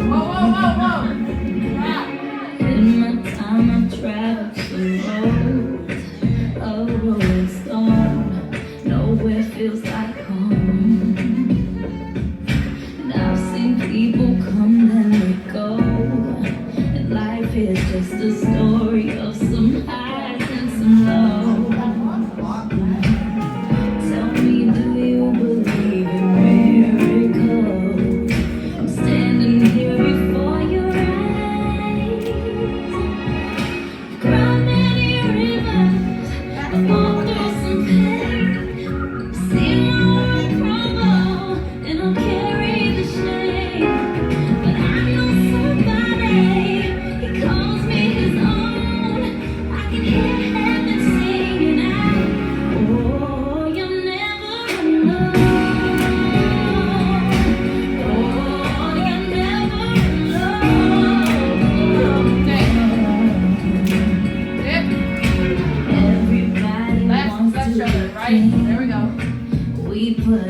Whoa, whoa, whoa, whoa. In my time I've traveled the road, a rolling stone. Nowhere feels like home. And I've seen people come and they go. And life is just a story of some highs and some lows. Tell me, do you believe in miracles? I'm standing here before your eyes. Cried many rivers, I've walked through some pain. Seen my world crumble, and I'll carry the shame. But I know somebody, he calls me his own. I can hear heaven singing out, oh, you're never alone. Oh, you're never alone. Dip. Everybody Left, wants left to shoulder, be right. king. There we go. We put